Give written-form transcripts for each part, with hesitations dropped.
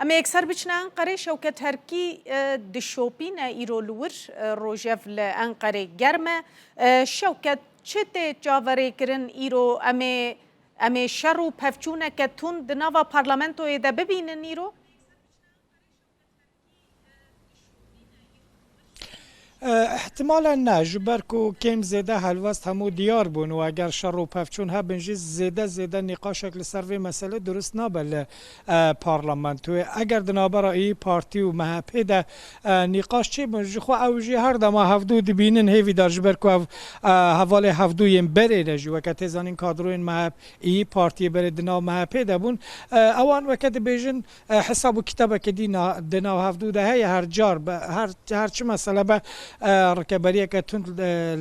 اما اکثر بچنا انقره شوکت هرکی دشوپین ایرولور روژف لانقره گرمه شوکت چه جاوره کرن ایرو اما شر و پفچونه که تون دناوا پارلمنتو ایده ببینن ایرو؟ احتمالا نه جبر کو کم زیده هلوست همو دیار بون و اگر شر و پفچون ها بنجی زیده نقاش شکل سروی مسئله درست نابل پارلمانتو اگر دنابرا ای پارتی و محپیده نقاش چی بنجی خو اوجی هر دما هفدو دبینن هیوی در جبر کو حواله هفدو یم بره رجی وکت زانین کادروین محپ ای پارتی بره دنا محپیده بون اوان وکت بیجن حساب و کتابه که دنا هفدو ده هی هر جار هر چه مسئله به رکبریه که تون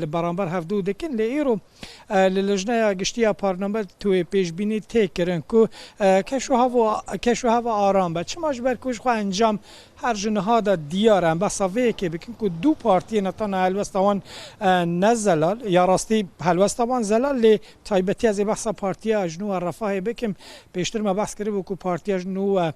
لبرانبر هفدو دکن لیرو لجنه گشتیا پارلمان توی پیش بینی تکرن کو کشو هوا آرام به چه ماجبر کوش خو انجام هر جنها دا دیارن بس اوه که بکن که دو پارتی نتان هلوستوان نزلال یا راستی هلوستوان زلال لی تایبتی از بحث پارتی اجنو رفاه بکم پیشتر ما بحث کرده بکو پارتی اجنو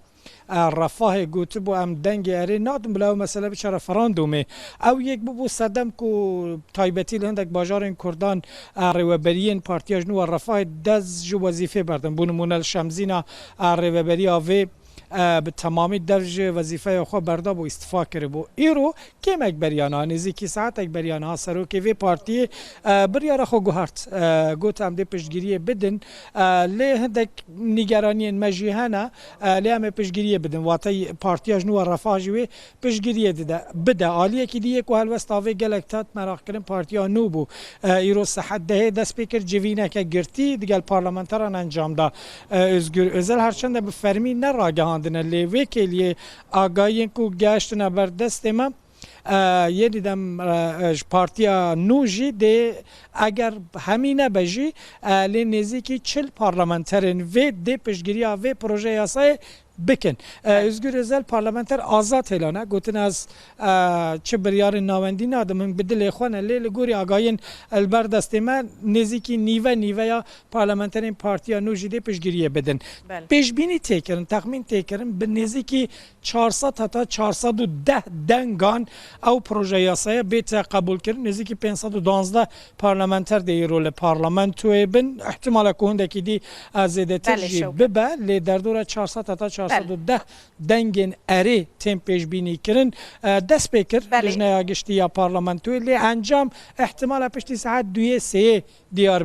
رفاه گوته بو ام دنگ اره نادم بلاو مسئله بچه رفراندومه او یک بو صدم کو تایبتی لهندک باجار کردان روبرین پارتی اجنو رفاه دز جو وظیفه بردن بونمون شمزینا روبری آوه به تمامی درجه وظیفه خود برداب و استفا کرده بو ایرو کم اکبریانا نزیکی ساعت اکبریانا سرو که وی پارتی بریاره خو گوهرت گوت هم ده پشگیری بدن لی هندک نگرانی مجیهانا لی هم پشگیری بدن واتی پارتی اجنو رفاه جوی پشگیری بده آلیه که دیگه که هلوست آوه گلکتات مراق کرن پارتی ها نو بو ایرو صحت ده دست بکر جوینه که گرتی دیگه پارلمانتران انجام دا ازل هرچند به فرمی نراگه لیوی که لیه آگاهی کو گشتن بر دست ما یه دیدم پارتیا نوجی ده اگر همینه بجی لی نزدیکی 40 پارلمانترین و ده پشگیری و پروژه یاسای بکن ازگور ازل پارلمانتر آزاد هلانه گوتن از چه بریار ناوندی نادم بدل خوانه لیل گوری آگاین البر دست من نزدیکی نیوه یا پارلمانترین پارتیا نوجیده پیشگیری بدن پیشبینی تکرن تخمین تکرن به نزدیکی 400 تا 410 دنگان او پروژه یاسای بیت قبول کردن نزدیکی 512 پارلمانتر دی رول پارلمانتو بن احتمال کنده که دی زیاده ترجی ببه لی در دور 400 تا 410 دنگن اره تیم پیش بینی کرن دست بکر لجنه گشتی یا پارلمانتوی لی انجام احتمال پشتی ساعت 2-3 دیار ببن